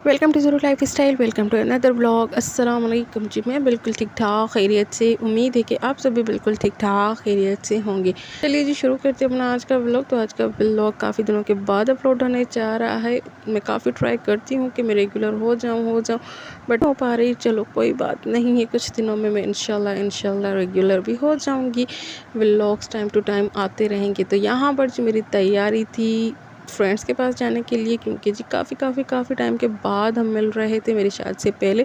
Welcome to ज़रूर life style. Welcome to another blog. अस्सलाम वालेकुम जी। मैं बिल्कुल ठीक ठाक खैरियत से, उम्मीद है कि आप सभी बिल्कुल ठीक ठाक खैरियत से होंगे। चलिए जी शुरू करते हैं अपना आज का ब्लॉग। तो आज का ब्लॉग काफ़ी दिनों के बाद अपलोड होने जा रहा है। मैं काफ़ी ट्राई करती हूँ कि मैं रेगुलर हो जाऊँ बट हो पा रही। चलो कोई बात नहीं है, कुछ दिनों में मैं इंशाल्लाह रेगुलर भी हो जाऊँगी। व्लॉग्स टाइम टू टाइम आते रहेंगे। तो यहाँ पर जो मेरी तैयारी थी फ्रेंड्स के पास जाने के लिए, क्योंकि जी काफ़ी टाइम के बाद हम मिल रहे थे। मेरी शादी से पहले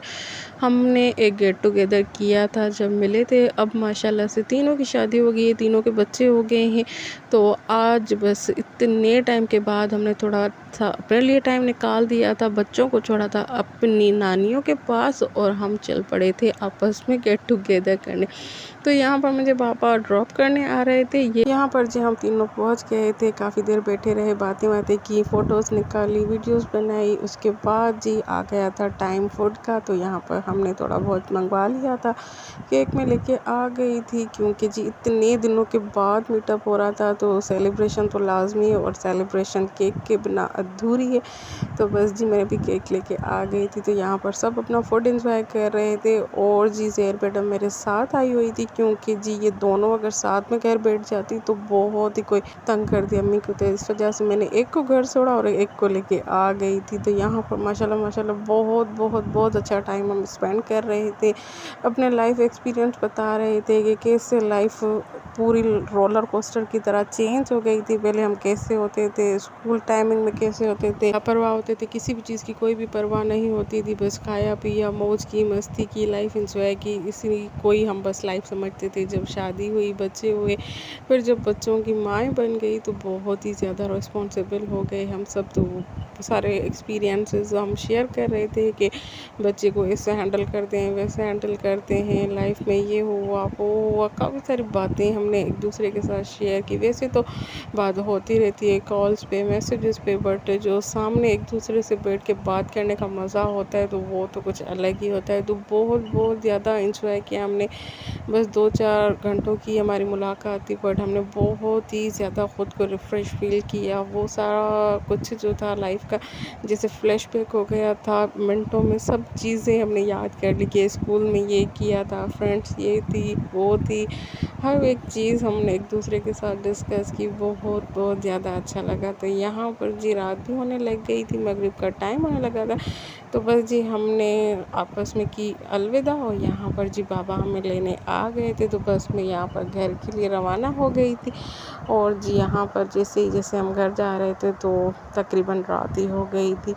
हमने एक गेट टुगेदर किया था जब मिले थे। अब माशाल्लाह से तीनों की शादी हो गई है, तीनों के बच्चे हो गए हैं। तो आज बस इतने टाइम के बाद हमने थोड़ा सा अपने लिए टाइम निकाल दिया था, बच्चों को छोड़ा था अपनी नानियों के पास और हम चल पड़े थे आपस में गेट टुगेदर करने। तो यहाँ पर मुझे पापा ड्रॉप करने आ रहे थे। ये यहाँ पर जी हम तीनों पहुँच गए थे। काफ़ी देर बैठे रहे, बातें की, फ़ोटोज़ निकाली, वीडियोज़ बनाई। उसके बाद जी आ गया था टाइम फूड का। तो यहाँ पर हमने थोड़ा बहुत मंगवा लिया था, केक में लेके आ गई थी, क्योंकि जी इतने दिनों के बाद मीटअप हो रहा था। तो सेलिब्रेशन तो लाजमी है और सेलिब्रेशन केक के बिना अधूरी है। तो बस जी मैं भी केक लेके आ गई थी। तो यहाँ पर सब अपना फूड इंजॉय कर रहे थे और जी ज़ेर मैडम मेरे साथ आई हुई थी, क्योंकि जी ये दोनों अगर साथ में घर बैठ जाती तो बहुत ही कोई तंग कर दिया अम्मी को। तो इस वजह से मैंने एक को घर छोड़ा और एक को लेके आ गई थी। तो यहाँ पर माशाल्लाह बहुत अच्छा टाइम हम स्पेंड कर रहे थे। अपने लाइफ एक्सपीरियंस बता रहे थे कि कैसे लाइफ पूरी रोलर कोस्टर की तरह चेंज हो गई थी। पहले हम कैसे होते थे, स्कूल टाइमिंग में कैसे होते थे, लापरवाह होते थे, किसी भी चीज़ की कोई भी परवाह नहीं होती थी, बस खाया पिया, मौज की, मस्ती की, लाइफ इंजॉय की, इसी कोई हम बस लाइफ समझते थे। जब शादी हुई, बच्चे हुए, फिर जब बच्चों की माएँ बन गई तो बहुत ही ज़्यादा रिस्पॉन्सिबल हो गए हम सब। तो सारे एक्सपीरियंसेस हम शेयर कर रहे थे कि बच्चे को ऐसे हैंडल करते हैं, वैसे हैंडल करते हैं, लाइफ में ये हुआ वो हुआ। काफ़ी सारी बातें हमने एक दूसरे के साथ शेयर की। वैसे तो बात होती रहती है कॉल्स पे, मैसेजेस पे, बट जो सामने एक दूसरे से बैठ के बात करने का मज़ा होता है तो वो तो कुछ अलग ही होता है। तो बहुत ज़्यादा इंजॉय किया हमने। बस 2-4 घंटों की हमारी मुलाकात थी, बट हमने बहुत ही ज़्यादा ख़ुद को रिफ़्रेश फील किया। वो सारा कुछ जो था लाइफ का जैसे फ्लैशबैक हो गया था मिनटों में। सब चीज़ें हमने याद कर ली कि स्कूल में ये किया था, फ्रेंड्स ये थी वो थी, हर एक चीज़ हमने एक दूसरे के साथ डिस्कस की। बहुत ज़्यादा अच्छा लगा। तो यहाँ पर जी रात भी होने लग गई थी, मगरिब का टाइम होने लगा था। तो बस जी हमने आपस में की अलविदा और यहाँ पर जी बाबा हमें लेने आ गए थे। तो बस मैं यहाँ पर घर के लिए रवाना हो गई थी और जी यहाँ पर जैसे हम घर जा रहे थे तो तकरीबन रात ही हो गई थी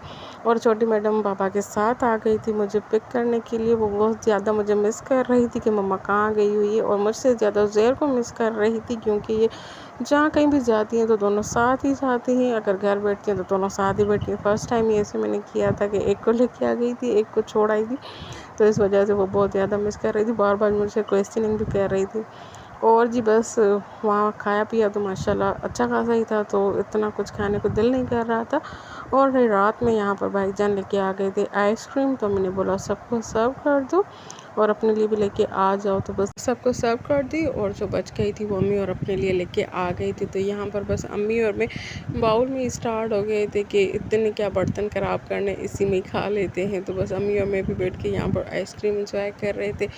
और छोटी मैडम पापा के साथ आ गई थी मुझे पिक करने के लिए। वो बहुत ज़्यादा मुझे मिस कर रही थी कि मम्मा कहाँ गई हुई है, और मुझसे ज़्यादा ज़ेर को मिस कर रही थी, क्योंकि ये जहाँ कहीं भी जाती हैं तो दोनों साथ ही जाती हैं, अगर घर बैठती हैं तो दोनों साथ ही बैठती हैं। फ़र्स्ट टाइम ये ऐसे मैंने किया था कि एक को लेके आ गई थी, एक को छोड़ आई थी। तो इस वजह से वो बहुत ज़्यादा मिस कर रही थी, बार मुझसे क्वेश्चनिंग भी कर रही थी। और जी बस वहाँ खाया पिया तो माशाल्लाह अच्छा खासा ही था, तो इतना कुछ खाने को दिल नहीं कर रहा था। और रात में यहाँ पर भाईजान लेके आ गए थे आइसक्रीम। तो मैंने बोला सबको सर्व कर दो और अपने लिए भी लेके आ जाओ। तो बस सबको सर्व कर दी और जो बच गई थी वो अम्मी और अपने लिए लेके आ गई थी। तो यहाँ पर बस अम्मी और मैं बाउल में स्टार्ट हो गए थे कि इतने क्या बर्तन ख़राब करने, इसी में खा लेते हैं। तो बस अम्मी और मैं भी बैठ के यहाँ पर आइसक्रीम इंजॉय कर रहे थे।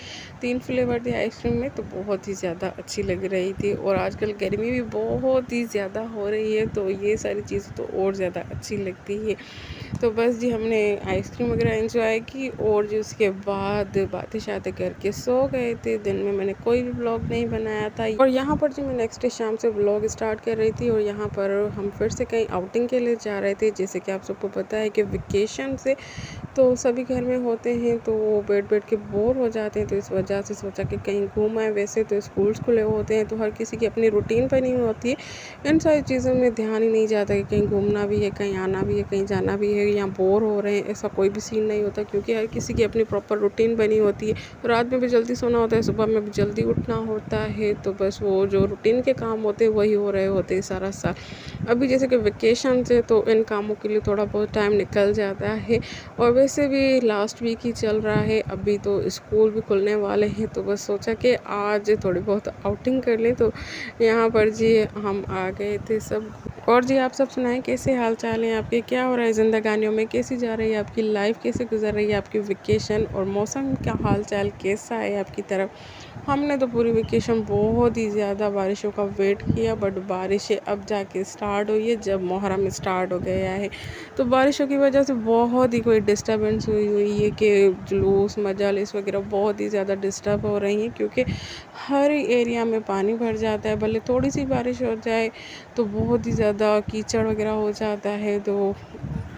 3 फ्लेवर थे आइसक्रीम में, तो बहुत ही ज़्यादा अच्छी लग रही थी। और आजकल गर्मी भी बहुत ही ज़्यादा हो रही है, तो ये सारी चीज़ें तो और ज़्यादा अच्छी लगती है। तो बस जी हमने आइसक्रीम वगैरह एंजॉय की और जी उसके बाद बातें शातें करके सो गए थे। दिन में मैंने कोई भी व्लॉग नहीं बनाया था। और यहाँ पर जी मैं नेक्स्ट डे शाम से व्लॉग स्टार्ट कर रही थी और यहाँ पर हम फिर से कहीं आउटिंग के लिए जा रहे थे। जैसे कि आप सबको पता है कि वेकेशन से तो सभी घर में होते हैं, तो वो बैठ के बोर हो जाते हैं, तो इस वजह से सोचा कि कहीं घूम आए। वैसे तो स्कूल्स खुले होते हैं तो हर किसी की अपनी रूटीन बनी होती है, इन सारी चीज़ों में ध्यान ही नहीं जाता कि कहीं घूमना भी है, कहीं आना भी है, कहीं जाना भी है, या बोर हो रहे हैं, ऐसा कोई भी सीन नहीं होता, क्योंकि हर किसी की अपनी प्रॉपर रूटीन बनी होती है। रात में भी जल्दी सोना होता है, सुबह में भी जल्दी उठना होता है, तो बस वो जो रूटीन के काम होते हैं वही हो रहे होते हैं सारा साल। अभी जैसे कि वेकेशन से तो इन कामों के लिए थोड़ा बहुत टाइम निकल जाता है, और वैसे भी लास्ट वीक ही चल रहा है, अभी तो स्कूल भी खुलने वाले हैं। तो बस सोचा कि आज थोड़ी बहुत आउटिंग कर लें। तो यहाँ पर जी हम आ गए थे सब, और जी आप सब सुनाएं, कैसे हाल चाल हैं आपके, क्या हो रहा है ज़िंदगानियों में, कैसी जा रही है आपकी लाइफ, कैसे गुजर रही है आपकी वेकेशन, और मौसम का हाल चाल कैसा है आपकी तरफ। हमने तो पूरी वेकेशन बहुत ही ज़्यादा बारिशों का वेट किया, बट बारिशें अब जाके स्टार्ट हुई है जब मुहर्रम स्टार्ट हो गया है। तो बारिशों की वजह से बहुत ही कोई डिस्टर्बेंस हुई है कि जुलूस मजालिस वगैरह बहुत ही ज़्यादा डिस्टर्ब हो रही हैं, क्योंकि हर एरिया में पानी भर जाता है। भले थोड़ी सी बारिश हो जाए तो बहुत ही ज़्यादा कीचड़ वगैरह हो जाता है, तो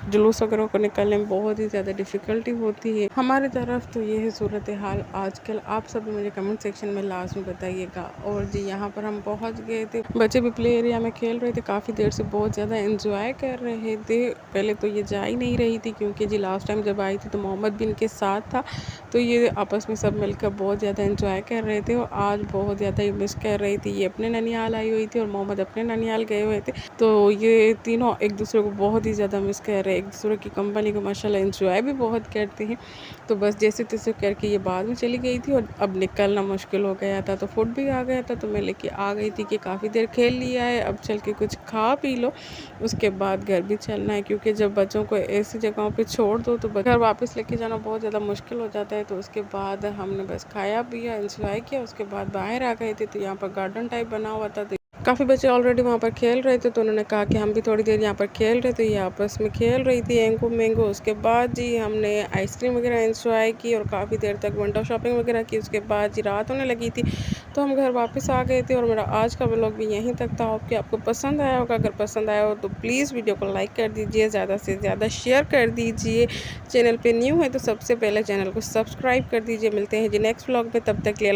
जुलूस वगैरह को निकलने में बहुत ही ज़्यादा डिफ़िकल्टी होती है। हमारी तरफ तो ये है सूरत हाल आजकल। आप सब मुझे कमेंट सेक्शन में लास्ट में बताइएगा। और जी यहाँ पर हम पहुँच गए थे, बच्चे भी प्ले एरिया में खेल रहे थे, काफ़ी देर से बहुत ज़्यादा एंजॉय कर रहे थे। पहले तो ये जा ही नहीं रही थी, क्योंकि जी लास्ट टाइम जब आई थी तो मोहम्मद भी इनके साथ था, तो ये आपस में सब मिलकर बहुत ज़्यादा एंजॉय कर रहे थे। और आज बहुत ज़्यादा ही मिस कर रही थी। ये अपने ननिहाल आई हुई थी और मोहम्मद अपने ननिहाल गए हुए थे, तो ये तीनों एक दूसरे को बहुत ही ज़्यादा मिस कर रहे हैं। एक दूसरे की कंपनी को माशाल्लाह एंजॉय भी बहुत करते हैं। तो बस जैसे तैसे करके ये बाद में चली गई थी और अब निकलना मुश्किल हो गया था, तो फूड भी आ गया था, तो मैं लेके आ गई थी कि काफ़ी देर खेल लिया है, अब चल के कुछ खा पी लो, उसके बाद घर भी चलना है। क्योंकि जब बच्चों को ऐसी जगहों पे छोड़ दो तो घर वापस लेके जाना बहुत ज़्यादा मुश्किल हो जाता है। तो उसके बाद हमने बस खाया पिया एंजॉय किया, उसके बाद बाहर आ गए थे। तो यहाँ पर गार्डन टाइप बना हुआ था, तो काफ़ी बच्चे ऑलरेडी वहाँ पर खेल रहे थे, तो उन्होंने कहा कि हम भी थोड़ी देर यहाँ पर खेल रहे थे। ये आपस में खेल रही थी एंको मैंगो। उसके बाद जी हमने आइसक्रीम वगैरह एंजॉय की और काफ़ी देर तक विंडो शॉपिंग वगैरह की। उसके बाद जी रात होने लगी थी, तो हम घर वापस आ गए थे। और मेरा आज का व्लॉग भी यहीं तक था। होप कि आपको पसंद आया होगा। अगर पसंद आया हो तो प्लीज़ वीडियो को लाइक कर दीजिए, ज़्यादा से ज़्यादा शेयर कर दीजिए। चैनल पर न्यू है तो सबसे पहले चैनल को सब्सक्राइब कर दीजिए। मिलते हैं जी नेक्स्ट व्लॉग में, तब तक के लिए